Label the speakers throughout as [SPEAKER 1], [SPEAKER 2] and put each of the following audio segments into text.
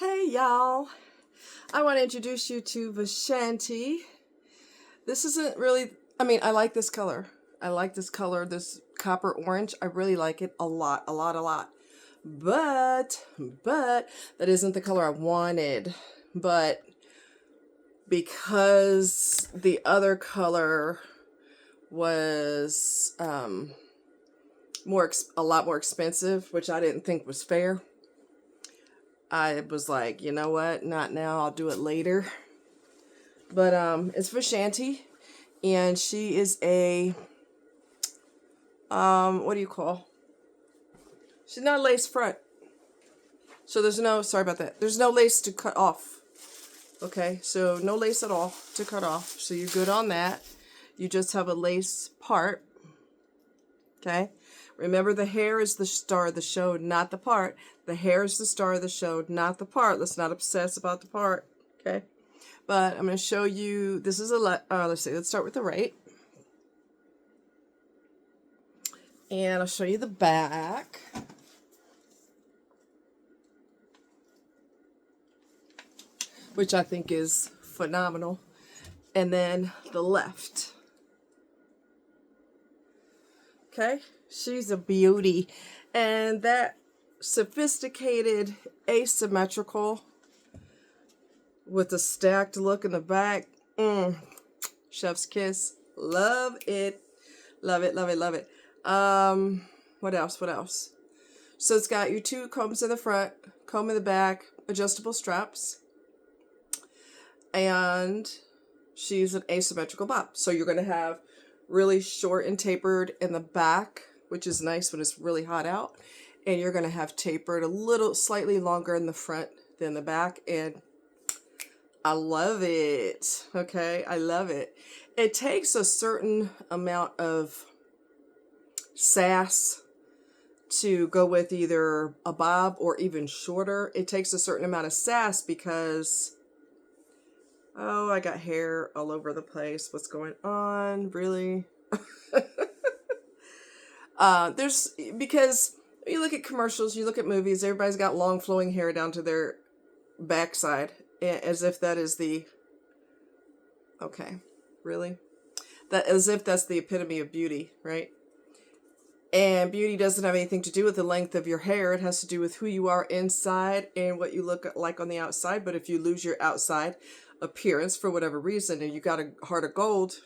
[SPEAKER 1] Hey y'all, I want to introduce you to Vishanti. This isn't really, I like this color. This copper orange. I really like it a lot. But that isn't the color I wanted. But because the other color was a lot more expensive, which I didn't think was fair, I was like, you know what? Not now. I'll do it later. But it's Vishanti, and she is a what do you call? She's not a lace front. So there's no, sorry about that. There's no lace to cut off. Okay, so no lace at all to cut off. So you're good on that. You just have a lace part. Okay. Remember, the hair is the star of the show, not the part. The hair is the star of the show, not the part. Let's not obsess about the part. Okay. But I'm going to show you, this is let's start with the right. And I'll show you the back. Which I think is phenomenal. And then the left. Okay, she's a beauty. And that sophisticated, asymmetrical, with a stacked look in the back. Chef's kiss. Love it. Love it. What else? So it's got your two combs in the front, comb in the back, adjustable straps. And she's an asymmetrical bob. So you're going to have really short and tapered in the back, which is nice when it's really hot out. And you're going to have tapered a little slightly longer in the front than the back. And I love it. Okay, I love it. It takes a certain amount of sass to go with either a bob or even shorter. It takes a certain amount of sass because, oh, I got hair all over the place. What's going on? Really? Because you look at commercials, you look at movies, everybody's got long flowing hair down to their backside, as if that is the, okay, really? That, as if that's the epitome of beauty, right? And beauty doesn't have anything to do with the length of your hair. It has to do with who you are inside and what you look like on the outside. But if you lose your outside appearance for whatever reason and you got a heart of gold,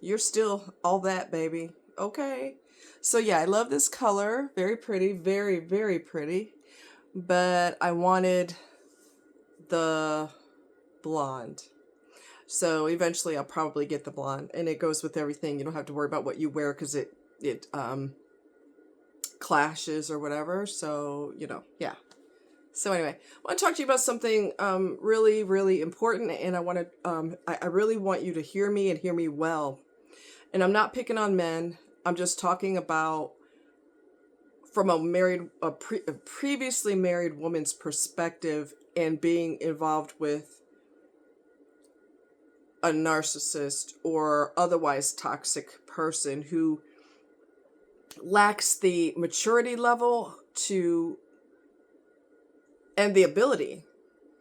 [SPEAKER 1] you're still all that, baby. Okay. So yeah, I love this color. Very pretty. Very, very pretty. But I wanted the blonde. So eventually I'll probably get the blonde. And it goes with everything. You don't have to worry about what you wear because it clashes or whatever. So, yeah. So anyway, I want to talk to you about something really, really important, and I really want you to hear me and hear me well. And I'm not picking on men. I'm just talking about from a previously married woman's perspective and being involved with a narcissist or otherwise toxic person who lacks the maturity level and the ability,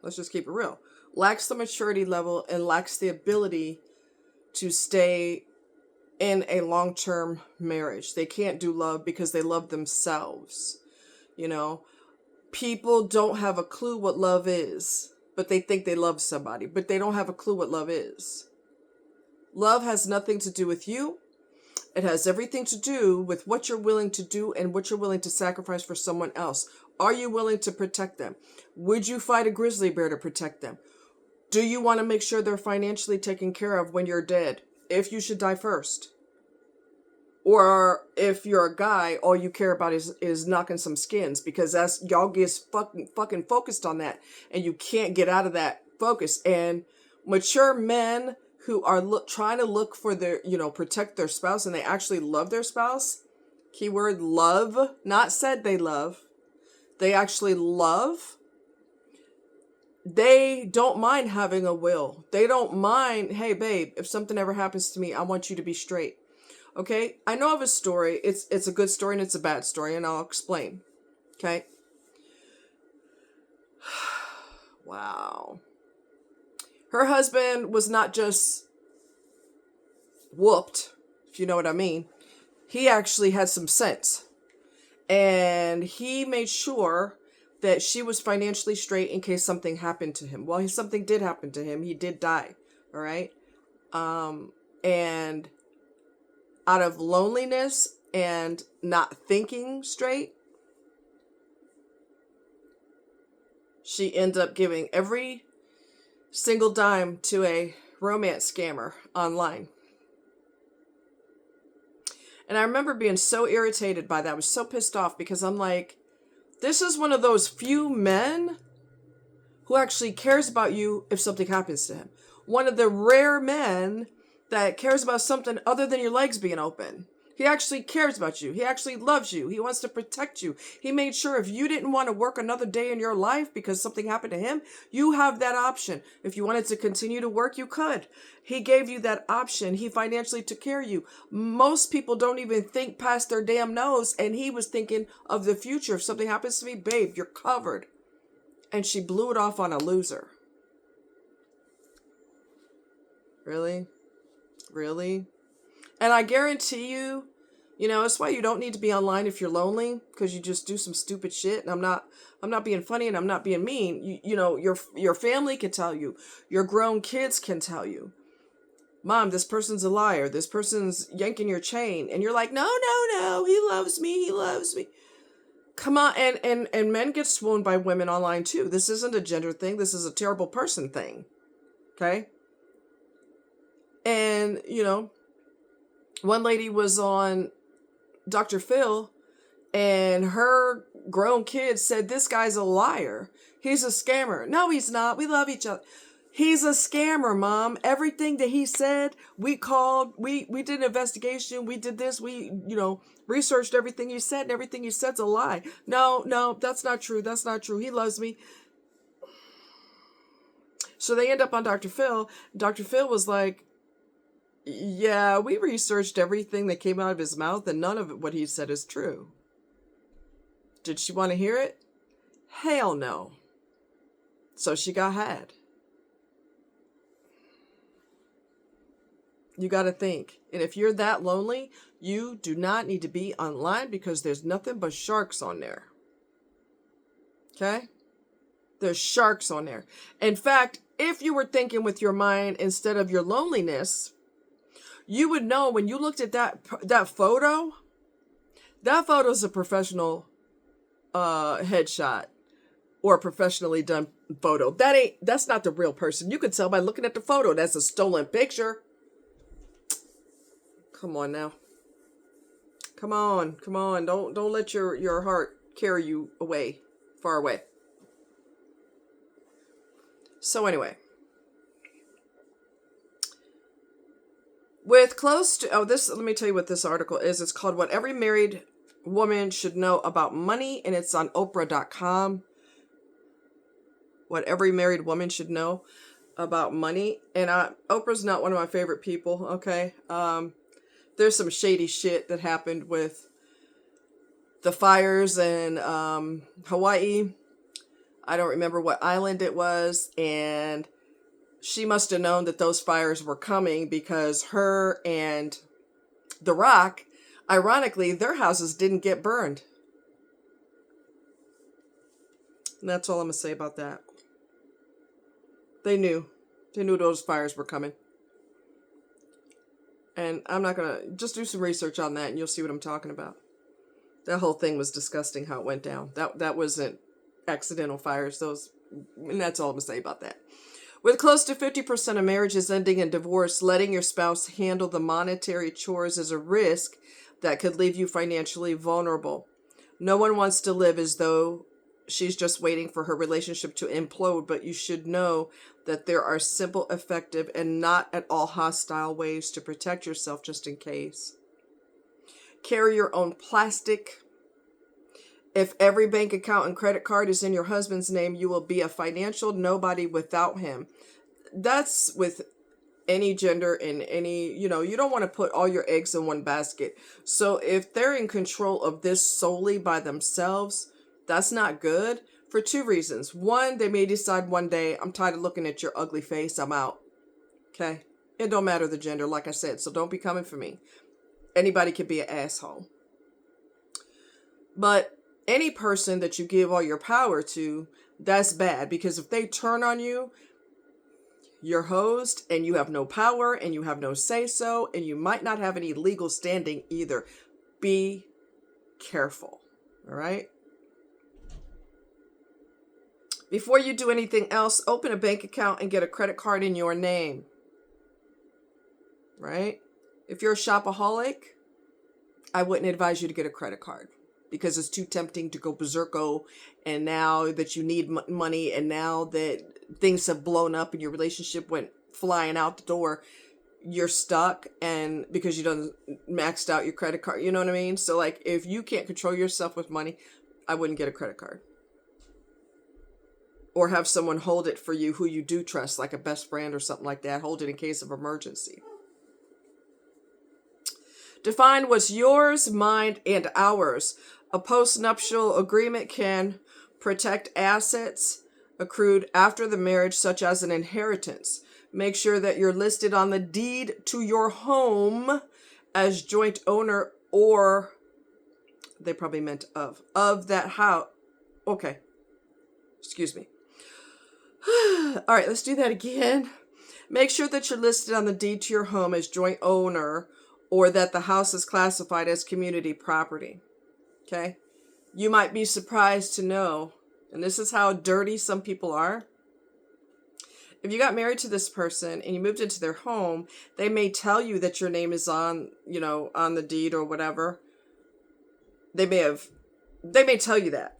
[SPEAKER 1] let's just keep it real, lacks the maturity level and lacks the ability to stay in a long-term marriage. They can't do love because they love themselves. People don't have a clue what love is, but they think they love somebody, but they don't have a clue what love is. Love has nothing to do with you. It has everything to do with what you're willing to do and what you're willing to sacrifice for someone else. Are you willing to protect them? Would you fight a grizzly bear to protect them? Do you want to make sure they're financially taken care of when you're dead? If you should die first? Or if you're a guy, all you care about is knocking some skins, because that's, y'all get fucking focused on that and you can't get out of that focus. And mature men who are trying to look for their, protect their spouse, and they actually love their spouse. Keyword love, not said they love. They actually love. They don't mind having a will. They don't mind, hey babe, if something ever happens to me, I want you to be straight. Okay? I know of a story. It's a good story and it's a bad story, and I'll explain. Okay? Wow. Her husband was not just whooped, if you know what I mean. He actually had some sense. And he made sure that she was financially straight in case something happened to him. Well, something did happen to him. He did die. All right. And out of loneliness and not thinking straight, she ended up giving every single dime to a romance scammer online. And I remember being so irritated by that. I was so pissed off because I'm like, this is one of those few men who actually cares about you if something happens to him. One of the rare men that cares about something other than your legs being open. He actually cares about you. He actually loves you. He wants to protect you. He made sure if you didn't want to work another day in your life because something happened to him, you have that option. If you wanted to continue to work, you could. He gave you that option. He financially took care of you. Most people don't even think past their damn nose, and he was thinking of the future. If something happens to me, babe, you're covered. And she blew it off on a loser. Really? Really? And I guarantee you, that's why you don't need to be online if you're lonely, because you just do some stupid shit. And I'm not being funny, and I'm not being mean. Your family can tell you. Your grown kids can tell you. Mom, this person's a liar. This person's yanking your chain. And you're like, no. He loves me. He loves me. Come on. And men get swooned by women online too. This isn't a gender thing. This is a terrible person thing. Okay? And, one lady was on Dr. Phil, and her grown kids said, this guy's a liar. He's a scammer. No, he's not. We love each other. He's a scammer, Mom. Everything that he said, we called, we did an investigation. We did this. We, researched everything he said, and everything he said's a lie. No, that's not true. That's not true. He loves me. So they end up on Dr. Phil. Dr. Phil was like, yeah, we researched everything that came out of his mouth, and none of what he said is true. Did she want to hear it? Hell no. So she got had. You got to think. And if you're that lonely, you do not need to be online, because there's nothing but sharks on there. Okay? There's sharks on there. In fact, if you were thinking with your mind instead of your loneliness, you would know when you looked at that photo, that photo's a professional headshot or a professionally done photo. That's not the real person. You could tell by looking at the photo. That's a stolen picture. Come on now. Come on. Don't let your heart carry you far away. So anyway, with close to, let me tell you what this article is. It's called What Every Married Woman Should Know About Money, and it's on Oprah.com. What every married woman should know about money. And Oprah's not one of my favorite people, okay? There's some shady shit that happened with the fires in Hawaii. I don't remember what island it was, and she must have known that those fires were coming, because her and The Rock, ironically, their houses didn't get burned. And that's all I'm going to say about that. They knew. They knew those fires were coming. And I'm not going to, just do some research on that and you'll see what I'm talking about. That whole thing was disgusting how it went down. That wasn't accidental fires. And that's all I'm going to say about that. With close to 50% of marriages ending in divorce, letting your spouse handle the monetary chores is a risk that could leave you financially vulnerable. No one wants to live as though she's just waiting for her relationship to implode, but you should know that there are simple, effective, and not at all hostile ways to protect yourself just in case. Carry your own plastic. If every bank account and credit card is in your husband's name, you will be a financial nobody without him. That's with any gender and any, you don't want to put all your eggs in one basket. So if they're in control of this solely by themselves, that's not good. For two reasons. One, they may decide one day, I'm tired of looking at your ugly face, I'm out. Okay? It don't matter the gender, like I said, so don't be coming for me. Anybody can be an asshole. But any person that you give all your power to, that's bad. Because if they turn on you, you're hosed and you have no power and you have no say-so and you might not have any legal standing either. Be careful. All right? Before you do anything else, open a bank account and get a credit card in your name. Right? If you're a shopaholic, I wouldn't advise you to get a credit card because it's too tempting to go berserko. And now that you need money and now that things have blown up and your relationship went flying out the door, you're stuck, and because you done maxed out your credit card, you know what I mean? So like, if you can't control yourself with money, I wouldn't get a credit card. Or have someone hold it for you who you do trust, like a best friend or something like that. Hold it in case of emergency. Define what's yours, mine, and ours. A postnuptial agreement can protect assets accrued after the marriage, such as an inheritance. Make sure that you're listed on the deed to your home as joint owner, or they probably meant of that house. Okay. Excuse me. All right, let's do that again. Make sure that you're listed on the deed to your home as joint owner, or that the house is classified as community property. Okay? You might be surprised to know, and this is how dirty some people are. If you got married to this person and you moved into their home, they may tell you that your name is on, on the deed or whatever. They may tell you that.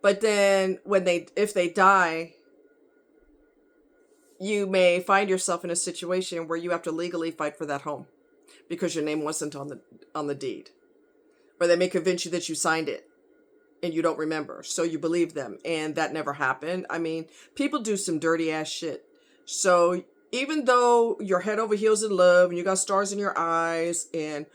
[SPEAKER 1] But then if they die, you may find yourself in a situation where you have to legally fight for that home because your name wasn't on the deed. Or they may convince you that you signed it and you don't remember. So you believe them, and that never happened. I mean, people do some dirty ass shit. So even though you're head over heels in love and you got stars in your eyes and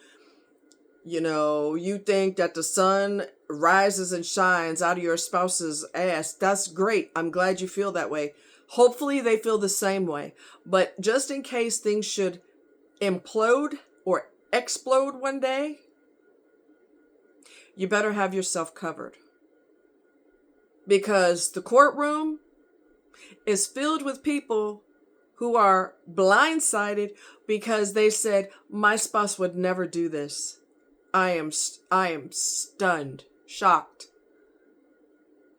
[SPEAKER 1] you think that the sun rises and shines out of your spouse's ass, that's great. I'm glad you feel that way. Hopefully they feel the same way. But just in case things should implode or explode one day, you better have yourself covered. Because the courtroom is filled with people who are blindsided because they said, my spouse would never do this. I am stunned, shocked.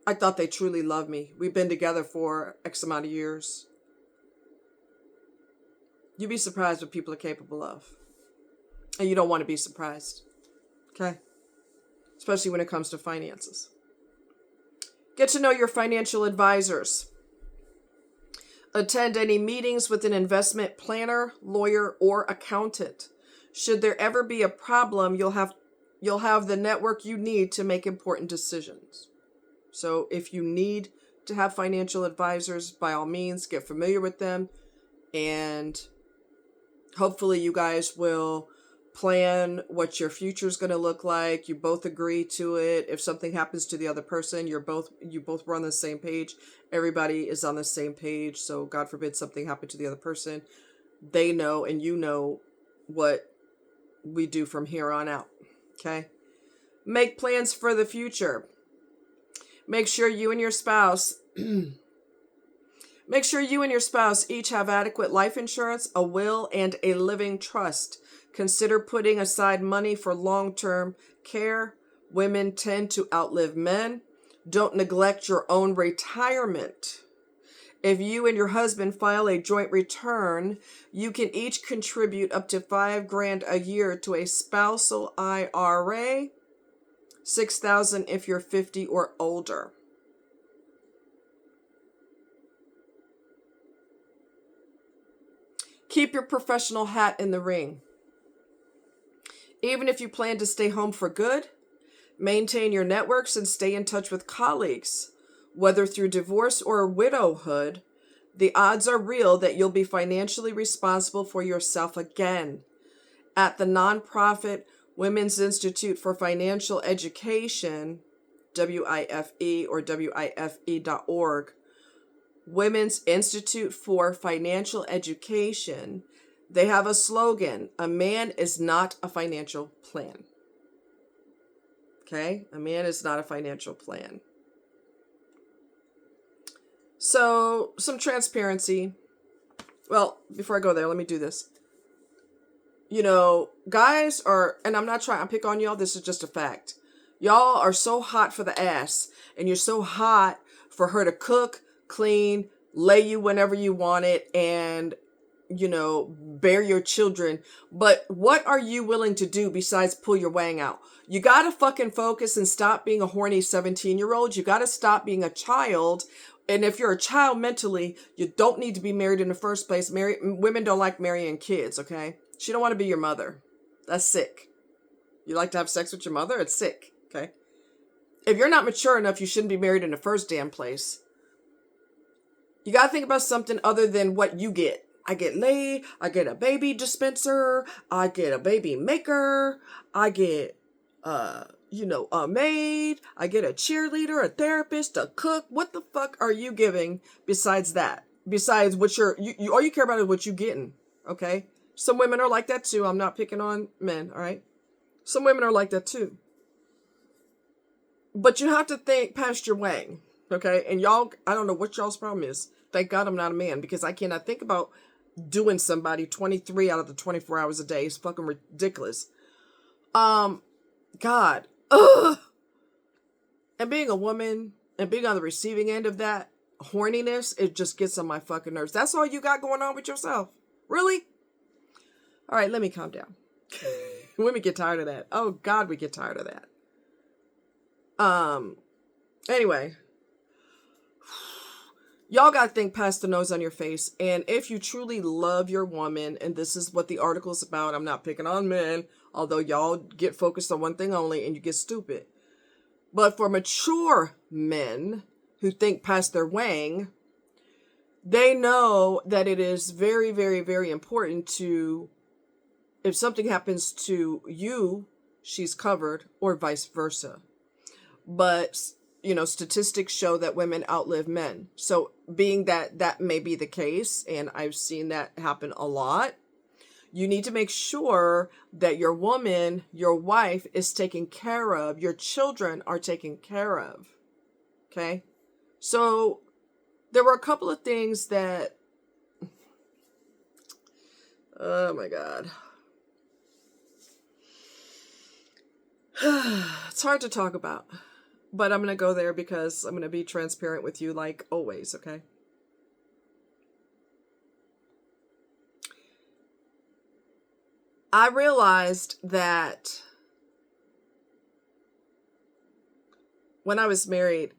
[SPEAKER 1] I thought they truly loved me. We've been together for X amount of years. You'd be surprised what people are capable of. And you don't want to be surprised. Okay? Especially when it comes to finances. Get to know your financial advisors. Attend any meetings with an investment planner, lawyer, or accountant. Should there ever be a problem, you'll have the network you need to make important decisions. So if you need to have financial advisors, by all means, get familiar with them. And hopefully you guys will plan what your future is going to look like. You both agree to it. If something happens to the other person, you both were on the same page. Everybody is on the same page. So God forbid something happened to the other person. They know and you know what we do from here on out. Okay? Make plans for the future. Make sure you and your spouse each have adequate life insurance, a will, and a living trust. Consider putting aside money for long-term care. Women tend to outlive men. Don't neglect your own retirement. If you and your husband file a joint return, you can each contribute up to $5,000 a year to a spousal IRA, $6,000 if you're 50 or older. Keep your professional hat in the ring. Even if you plan to stay home for good, maintain your networks and stay in touch with colleagues. Whether through divorce or widowhood, the odds are real that you'll be financially responsible for yourself again. At the nonprofit Women's Institute for Financial Education, WIFE or WIFE.org, Women's Institute for Financial Education, they have a slogan: a man is not a financial plan. Okay? A man is not a financial plan. So, some transparency. Well, before I go there, let me do this. You know, guys are, and I'm not trying to pick on y'all, this is just a fact. Y'all are so hot for the ass, and you're so hot for her to cook, clean, lay you whenever you want it, and, you know, bear your children. But what are you willing to do besides pull your wang out? You got to fucking focus and stop being a horny 17-year-old. You got to stop being a child. And if you're a child mentally, you don't need to be married in the first place. Women don't like marrying kids, okay? She don't want to be your mother. That's sick. You like to have sex with your mother? It's sick, okay? If you're not mature enough, you shouldn't be married in the first damn place. You got to think about something other than what you get. I get laid. I get a baby dispenser. I get a baby maker. I get, a maid. I get a cheerleader, a therapist, a cook. What the fuck are you giving besides that? Besides what you all you care about is what you getting, okay? Some women are like that too. I'm not picking on men, all right? Some women are like that too. But you have to think past your wang, okay? And y'all, I don't know what y'all's problem is. Thank God I'm not a man, because I cannot think about doing somebody 23 out of the 24 hours a day. It's fucking ridiculous. God. Ugh. And being a woman and being on the receiving end of that horniness, it just gets on my fucking nerves. That's all you got going on with yourself? Really? All right, let me calm down. Women get tired of that. Oh, God, we get tired of that. Anyway. Y'all got to think past the nose on your face. And if you truly love your woman, and this is what the article's about, I'm not picking on men, although y'all get focused on one thing only and you get stupid. But for mature men who think past their wang, they know that it is very, very, very important to, if something happens to you, she's covered, or vice versa. But, you know, statistics show that women outlive men. So being that that may be the case, and I've seen that happen a lot, you need to make sure that your woman, your wife, is taken care of. Your children are taken care of. Okay? So there were a couple of things that, oh my God. It's hard to talk about, but I'm going to go there because I'm going to be transparent with you like always, okay? I realized that when I was married,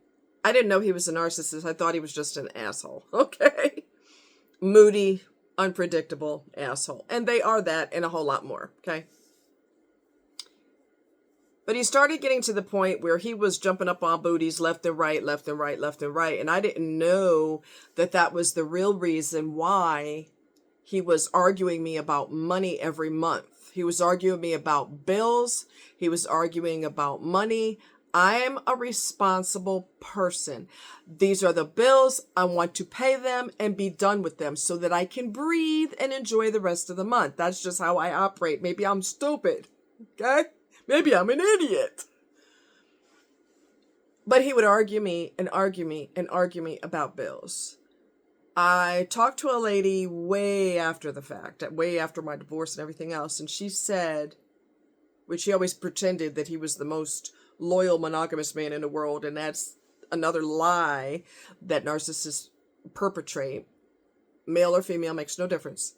[SPEAKER 1] I didn't know he was a narcissist. I thought he was just an asshole, okay? Moody, unpredictable asshole. And they are that and a whole lot more, okay? But he started getting to the point where he was jumping up on booties left and right, left and right, left and right. And I didn't know that that was the real reason why he was arguing me about money every month. He was arguing me about bills. He was arguing about money. I'm a responsible person. These are the bills. I want to pay them and be done with them so that I can breathe and enjoy the rest of the month. That's just how I operate. Maybe I'm stupid, okay? Maybe I'm an idiot. But he would argue me and argue me and argue me about bills. I talked to a lady way after the fact, way after my divorce and everything else, and she said, which he always pretended that he was the most loyal monogamous man in the world, and that's another lie that narcissists perpetrate. Male or female makes no difference.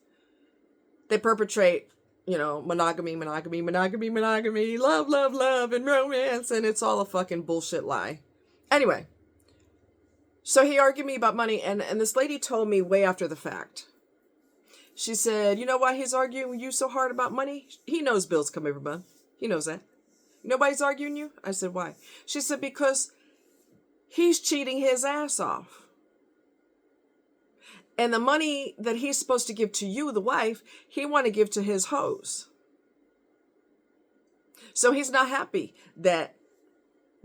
[SPEAKER 1] They perpetrate, you know, monogamy, love, and romance, and it's all a fucking bullshit lie. Anyway, so he argued me about money, and this lady told me way after the fact. She said, you know why he's arguing with you so hard about money? He knows bills come every month. He knows that. Nobody's arguing you? I said, why? She said, because he's cheating his ass off. And the money that he's supposed to give to you, the wife, he want to give to his hoes. So he's not happy that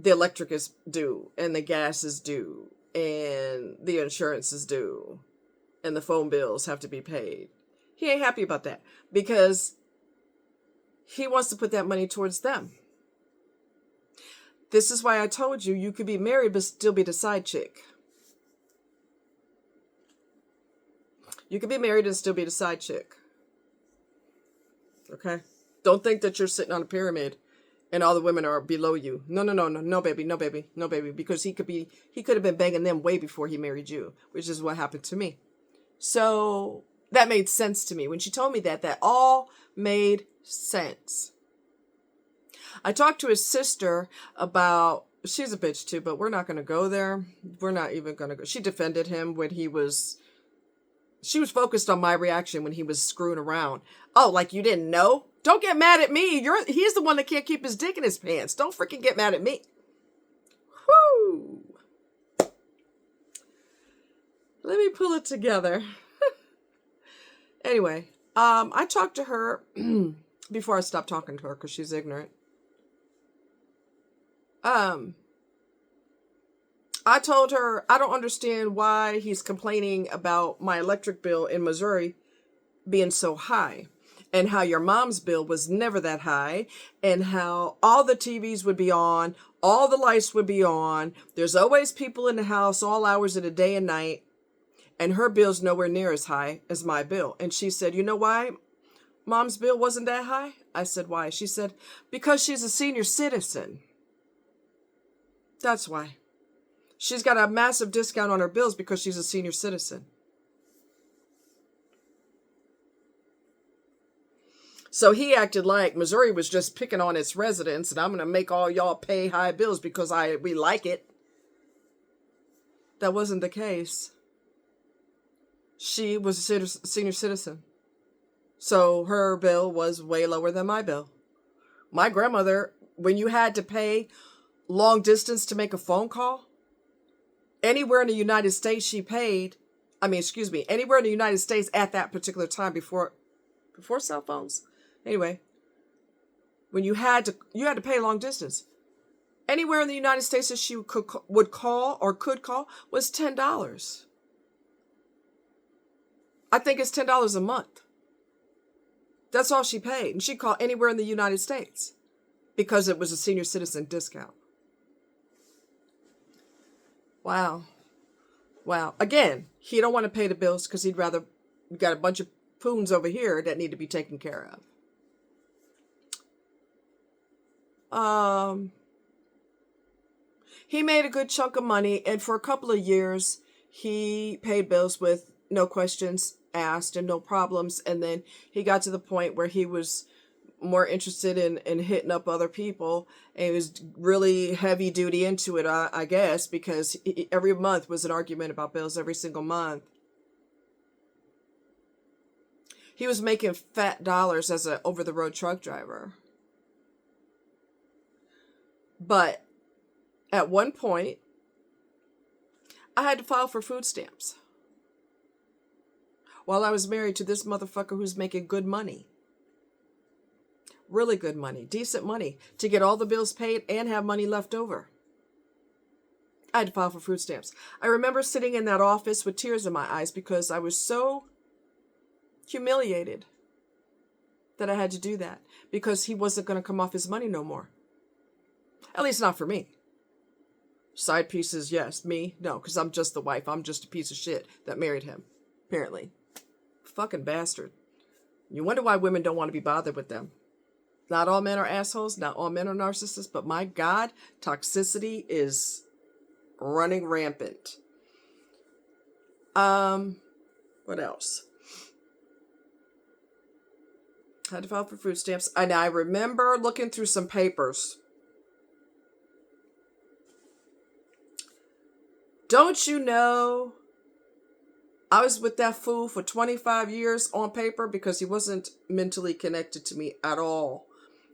[SPEAKER 1] the electric is due, and the gas is due, and the insurance is due, and the phone bills have to be paid. He ain't happy about that because he wants to put that money towards them. This is why I told you, you could be married but still be the side chick. You could be married and still be the side chick. Okay? Don't think that you're sitting on a pyramid and all the women are below you. No, no, no, no, no, baby, no, baby, no, baby. Because he could have been banging them way before he married you, which is what happened to me. So that made sense to me. When she told me that, that all made sense. I talked to his sister about, she's a bitch too, but we're not going to go there. We're not even going to go. She defended him when she was focused on my reaction when he was screwing around. Oh, like you didn't know? Don't get mad at me. He's the one that can't keep his dick in his pants. Don't freaking get mad at me. Whoo. Let me pull it together. Anyway, I talked to her before I stopped talking to her because she's ignorant. I told her I don't understand why he's complaining about my electric bill in Missouri being so high, and how your mom's bill was never that high, and how all the TVs would be on, all the lights would be on. There's always people in the house all hours of the day and night, and her bill's nowhere near as high as my bill. And she said, you know why mom's bill wasn't that high? I said, why? She said, because she's a senior citizen. That's why. She's got a massive discount on her bills because she's a senior citizen. So he acted like Missouri was just picking on its residents and I'm going to make all y'all pay high bills because we like it. That wasn't the case. She was a senior citizen. So her bill was way lower than my bill. My grandmother, when you had to pay long distance to make a phone call, anywhere in the United States anywhere in the United States at that particular time before cell phones. Anyway, when you had to pay long distance. Anywhere in the United States that she could call was $10. I think it's $10 a month. That's all she paid. And she called anywhere in the United States because it was a senior citizen discount. Wow. Again, he don't want to pay the bills because he'd rather, we got a bunch of poons over here that need to be taken care of. He made a good chunk of money, and for a couple of years, he paid bills with no questions asked and no problems. And then he got to the point where he was more interested in hitting up other people, and he was really heavy duty into it, I guess, because every month was an argument about bills every single month. He was making fat dollars as an over-the-road truck driver. But at one point, I had to file for food stamps while I was married to this motherfucker who's making good money. Really good money, decent money, to get all the bills paid and have money left over. I had to file for food stamps. I remember sitting in that office with tears in my eyes because I was so humiliated that I had to do that because he wasn't going to come off his money no more. At least not for me. Side pieces, yes. Me, no, because I'm just the wife. I'm just a piece of shit that married him, apparently. Fucking bastard. You wonder why women don't want to be bothered with them. Not all men are assholes. Not all men are narcissists. But my God, toxicity is running rampant. What else? I had to file for food stamps. And I remember looking through some papers. Don't you know, I was with that fool for 25 years on paper because he wasn't mentally connected to me at all.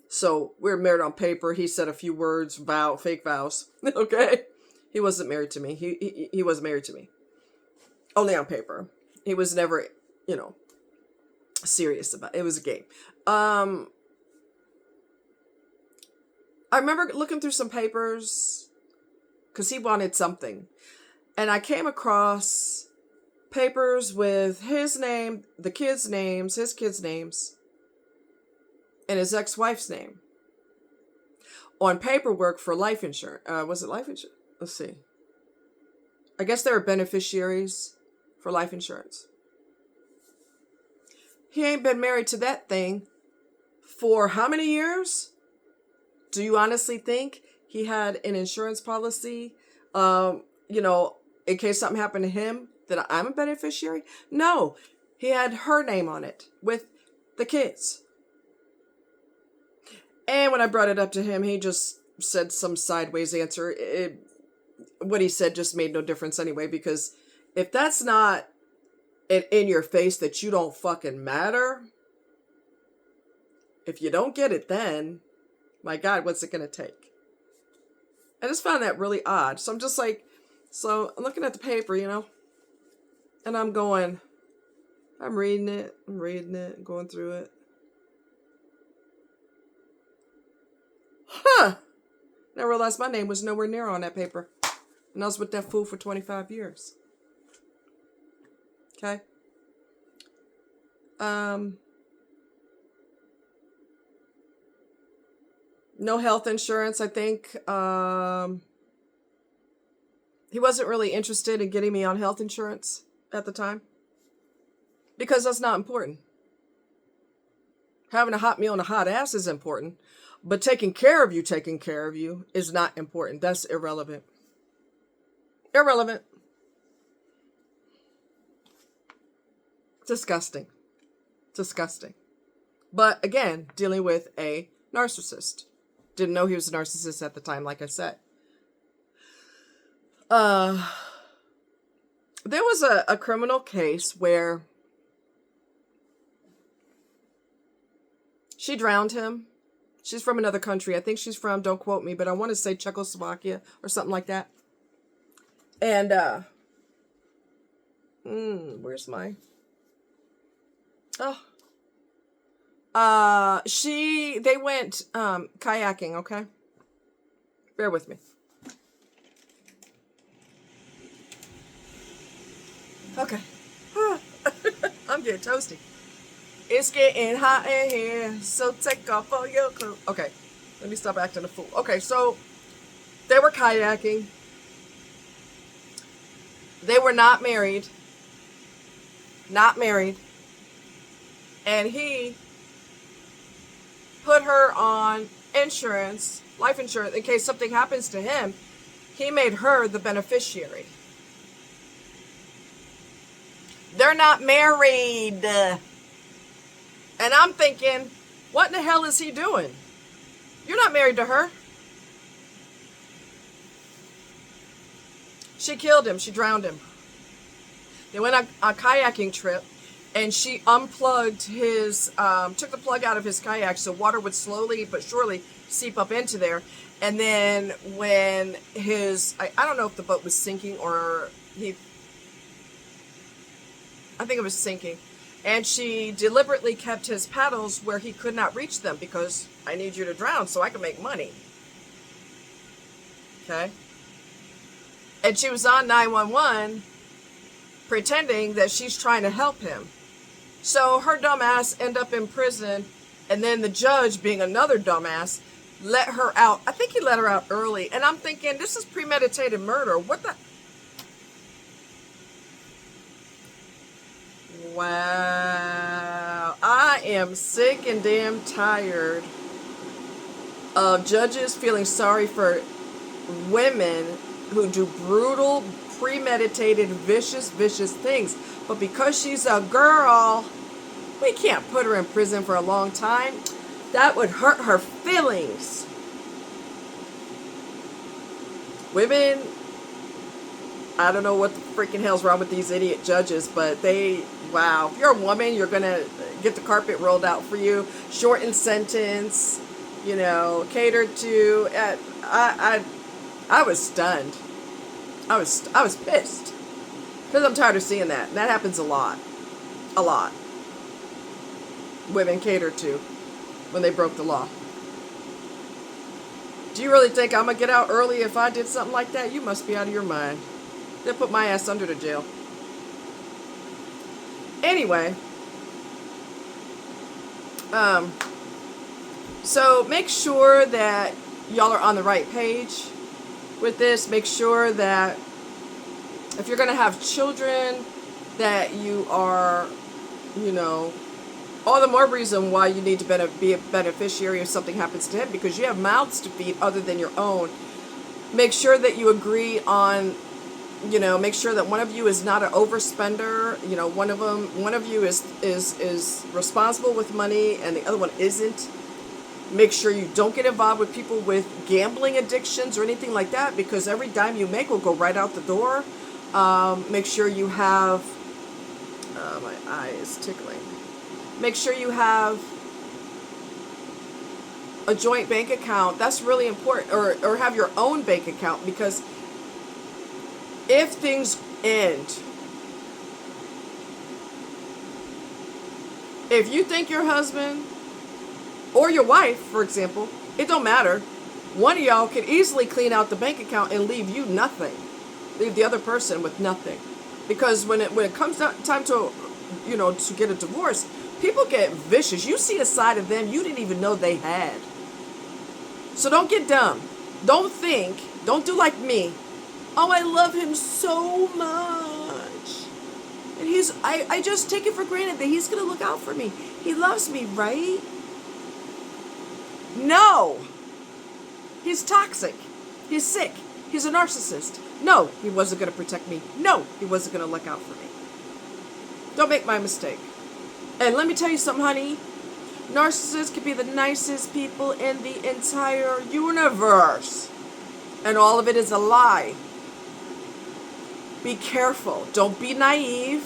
[SPEAKER 1] So we were married on paper. He said a few words, fake vows. Okay. He wasn't married to me. He wasn't married to me. Only on paper. He was never, serious about it. It was a game. I I remember looking through some papers because he wanted something. And I came across papers with his name, the kids' names, his kids' names, and his ex-wife's name on paperwork for life insurance. Was it life insurance? Let's see. I guess they were beneficiaries for life insurance. He ain't been married to that thing for how many years? Do you honestly think he had an insurance policy, in case something happened to him, that I'm a beneficiary? No, he had her name on it with the kids. And when I brought it up to him, he just said some sideways answer. What he said just made no difference anyway, because if that's not in your face that you don't fucking matter, if you don't get it then, my God, what's it going to take? I just found that really odd. So I'm just like, so I'm looking at the paper, and I'm reading it, going through it. Huh. And I realized my name was nowhere near on that paper. And I was with that fool for 25 years. Okay. No health insurance, I think. He wasn't really interested in getting me on health insurance at the time. Because that's not important. Having a hot meal and a hot ass is important. But taking care of you is not important. That's irrelevant. Irrelevant. Disgusting. Disgusting. But again, dealing with a narcissist. Didn't know he was a narcissist at the time, like I said. There was a criminal case where she drowned him. She's from another country. I think she's from, don't quote me, but I want to say Czechoslovakia or something like that. And, where's my... They went, kayaking, okay? Bear with me. Okay. I'm getting toasty. It's getting hot in here, so take off all your clothes. Okay, let me stop acting a fool. Okay, so they were kayaking. They were not married. Not married. And he put her on insurance, life insurance, in case something happens to him. He made her the beneficiary. They're not married. And I'm thinking, what in the hell is he doing? You're not married to her. She killed him. She drowned him. They went on a kayaking trip, and she unplugged his, took the plug out of his kayak so water would slowly but surely seep up into there. And then when I don't know if the boat was sinking or I think it was sinking. And she deliberately kept his paddles where he could not reach them because I need you to drown so I can make money. Okay? And she was on 911 pretending that she's trying to help him. So her dumbass ended up in prison, and then the judge, being another dumbass, let her out. I think he let her out early. And I'm thinking, this is premeditated murder. What the... Wow. I am sick and damn tired of judges feeling sorry for women who do brutal, premeditated, vicious things. But because she's a girl, we can't put her in prison for a long time. That would hurt her feelings. Women, I don't know what the freaking hell's wrong with these idiot judges, but wow. If you're a woman, you're going to get the carpet rolled out for you. Shortened sentence, catered to. I was stunned. I was pissed. Because I'm tired of seeing that. And that happens a lot. A lot. Women catered to when they broke the law. Do you really think I'm going to get out early if I did something like that? You must be out of your mind. They'll put my ass under the jail. Anyway. So make sure that y'all are on the right page with this. Make sure that if you're going to have children, that you are, you know, all the more reason why you need to be a beneficiary if something happens to him, because you have mouths to feed other than your own. Make sure that you agree on, you know, make sure that one of you is not an overspender. You know, one of you is responsible with money and the other one isn't. Make sure you don't get involved with people with gambling addictions or anything like that, because every dime you make will go right out the door. Make sure you have, my eye is tickling. Make sure you have a joint bank account. That's really important. Or have your own bank account, because if things end, if you think your husband or your wife, for example, it don't matter. One of y'all could easily clean out the bank account and leave you nothing. Leave the other person with nothing. Because when it comes time to, you know, to get a divorce, people get vicious. You see a side of them you didn't even know they had. So don't get dumb. Don't think. Don't do like me. Oh, I love him so much. And I just take it for granted that he's going to look out for me. He loves me, right? No. He's toxic. He's sick. He's a narcissist. No, he wasn't going to protect me. No, he wasn't going to look out for me. Don't make my mistake. And let me tell you something, honey. Narcissists can be the nicest people in the entire universe. And all of it is a lie. Be careful. Don't be naive.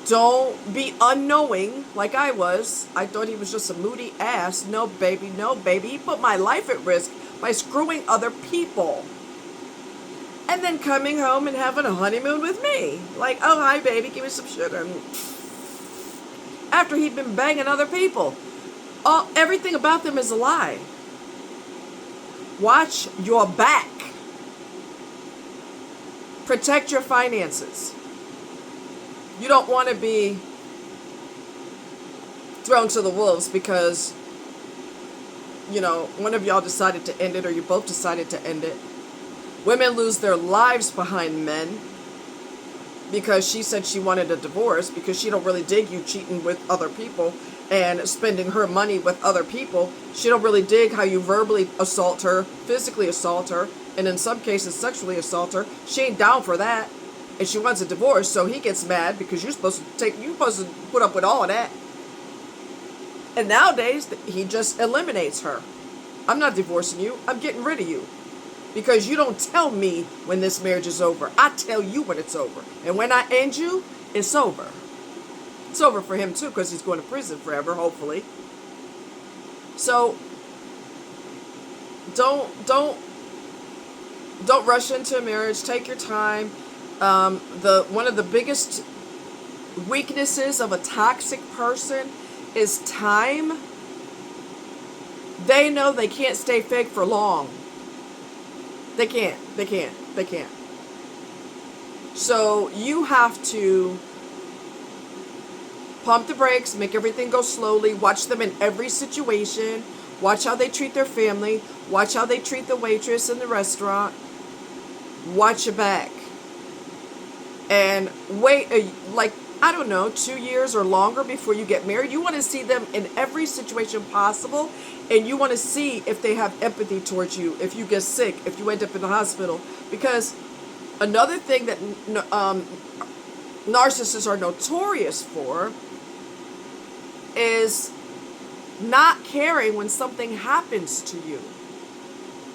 [SPEAKER 1] Don't be unknowing like I was. I thought he was just a moody ass. No, baby. No, baby. He put my life at risk by screwing other people. And then coming home and having a honeymoon with me. Like, oh, hi, baby. Give me some sugar. After he'd been banging other people. Everything about them is a lie. Watch your back. Protect your finances. You don't want to be thrown to the wolves because, you know, one of y'all decided to end it or you both decided to end it. Women lose their lives behind men because she said she wanted a divorce because she don't really dig you cheating with other people and spending her money with other people. She don't really dig how you verbally assault her, physically assault her, and in some cases sexually assault her. She ain't down for that. And she wants a divorce, so he gets mad because you're supposed to put up with all of that. And nowadays, he just eliminates her. I'm not divorcing you. I'm getting rid of you. Because you don't tell me when this marriage is over. I tell you when it's over. And when I end you, it's over. It's over for him too, because he's going to prison forever, hopefully. So, don't rush into a marriage. Take your time. One of the biggest weaknesses of a toxic person is time. They know they can't stay fake for long. They can't. So you have to pump the brakes, make everything go slowly, watch them in every situation, watch how they treat their family, watch how they treat the waitress in the restaurant, watch your back. And wait, 2 years or longer before you get married. You want to see them in every situation possible, and you want to see if they have empathy towards you, if you get sick, if you end up in the hospital. Because another thing that narcissists are notorious for is not caring when something happens to you.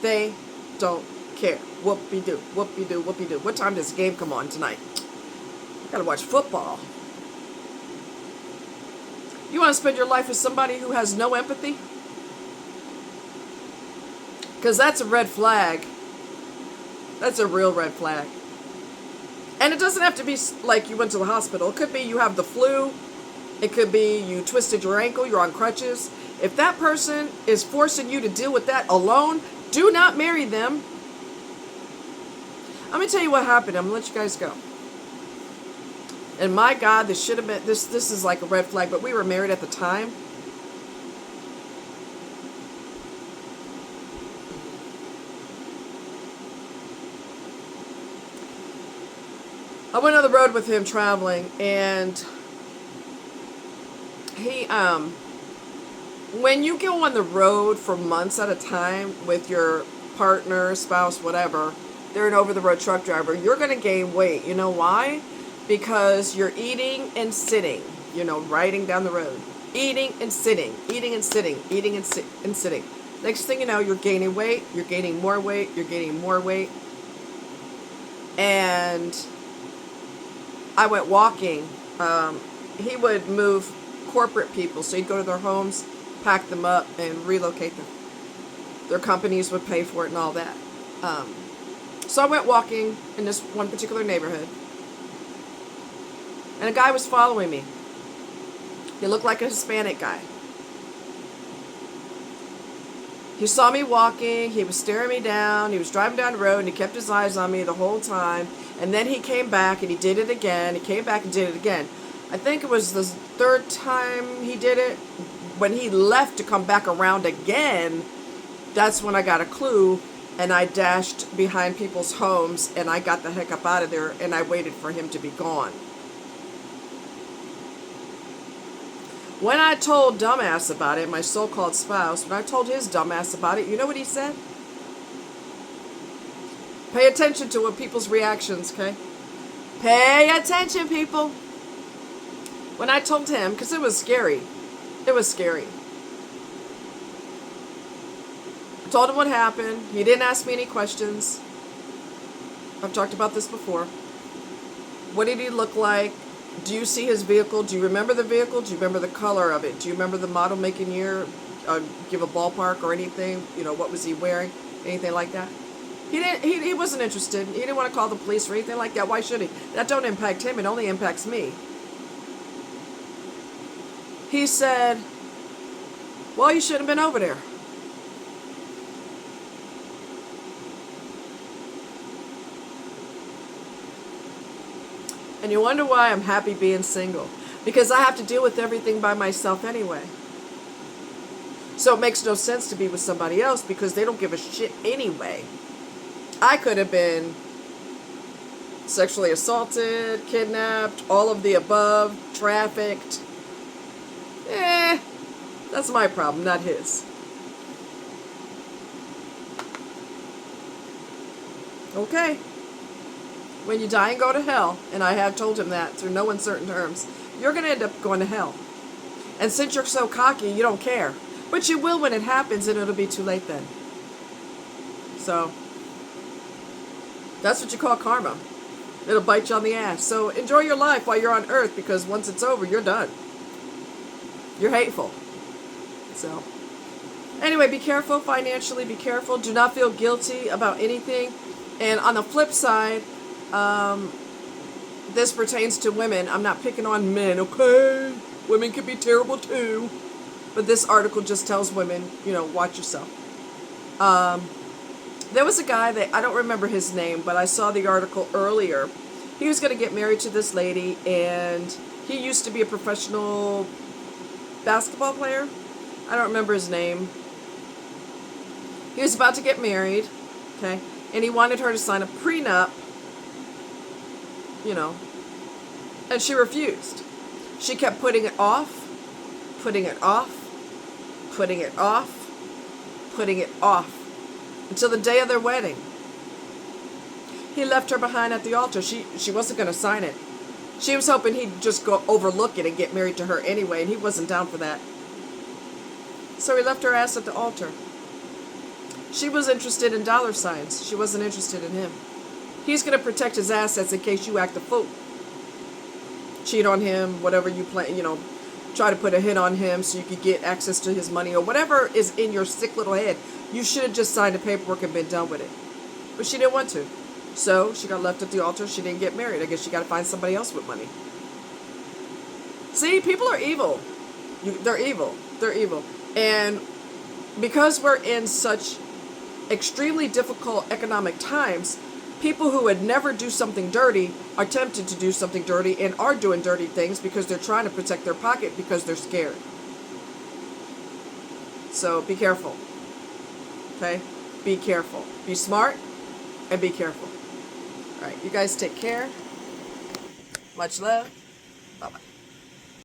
[SPEAKER 1] They don't care. Whoop-de-doo, whoop-de-doo, whoop-de-doo. What time does the game come on tonight? Gotta watch football. You want to spend your life with somebody who has no empathy? Because that's a red flag. That's a real red flag. And it doesn't have to be like you went to the hospital. It could be you have the flu. It could be you twisted your ankle, you're on crutches. If that person is forcing you to deal with that alone, do not marry them. Let me tell you what happened. I'm going to let you guys go. And my God, this should have been, this is like a red flag, but we were married at the time. I went on the road with him traveling, and he, when you go on the road for months at a time with your partner, spouse, whatever, they're an over-the-road truck driver, you're going to gain weight. You know why? Because you're eating and sitting, riding down the road. Eating and sitting, eating and sitting, eating and sitting. Next thing you know, you're gaining weight, you're gaining more weight, you're gaining more weight. And I went walking. He would move corporate people, so he'd go to their homes, pack them up, and relocate them. Their companies would pay for it and all that. So I went walking in this one particular neighborhood, and a guy was following me. He looked like a Hispanic guy. He saw me walking, he was staring me down, he was driving down the road, and he kept his eyes on me the whole time. And then he came back, and he did it again. He came back and did it again. I think it was the third time he did it. When he left to come back around again, that's when I got a clue, and I dashed behind people's homes, and I got the heck up out of there, and I waited for him to be gone. When I told dumbass about it, my so-called spouse, when I told his dumbass about it, you know what he said? Pay attention to what people's reactions, okay? Pay attention, people. When I told him, because it was scary. It was scary. I told him what happened. He didn't ask me any questions. I've talked about this before. What did he look like? Do you see his vehicle? Do you remember the vehicle? Do you remember the color of it? Do you remember the model, make, and year? Give a ballpark or anything? What was he wearing? Anything like that? He didn't. He wasn't interested. He didn't want to call the police or anything like that. Why should he? That don't impact him. It only impacts me. He said, well, you shouldn't have been over there. And you wonder why I'm happy being single. Because I have to deal with everything by myself anyway. So it makes no sense to be with somebody else because they don't give a shit anyway. I could have been sexually assaulted, kidnapped, all of the above, trafficked. That's my problem, not his. Okay. When you die and go to hell, and I have told him that through no uncertain terms, you're going to end up going to hell. And since you're so cocky, you don't care. But you will when it happens, and it'll be too late then. So, that's what you call karma. It'll bite you on the ass. So enjoy your life while you're on earth, because once it's over, you're done. You're hateful. So, anyway, be careful financially. Be careful. Do not feel guilty about anything. And on the flip side, this pertains to women. I'm not picking on men, okay? Women can be terrible too. But this article just tells women, watch yourself. There was a guy that, I don't remember his name, but I saw the article earlier. He was going to get married to this lady, and he used to be a professional basketball player. I don't remember his name. He was about to get married, okay? And he wanted her to sign a prenup, and she refused. She kept putting it off, putting it off, putting it off, putting it off, until the day of their wedding. He left her behind at the altar. She wasn't going to sign it. She was hoping he'd just go overlook it and get married to her anyway, and he wasn't down for that. So he left her ass at the altar. She was interested in dollar signs. She wasn't interested in him. He's going to protect his assets in case you act a fool. Cheat on him, whatever you plan, try to put a hit on him so you could get access to his money or whatever is in your sick little head. You should have just signed the paperwork and been done with it. But she didn't want to. So she got left at the altar. She didn't get married. I guess she got to find somebody else with money. See, people are evil. They're evil. They're evil. And because we're in such extremely difficult economic times, people who would never do something dirty are tempted to do something dirty and are doing dirty things because they're trying to protect their pocket because they're scared. So be careful. Okay? Be careful. Be smart and be careful. All right, you guys take care. Much love. Bye-bye.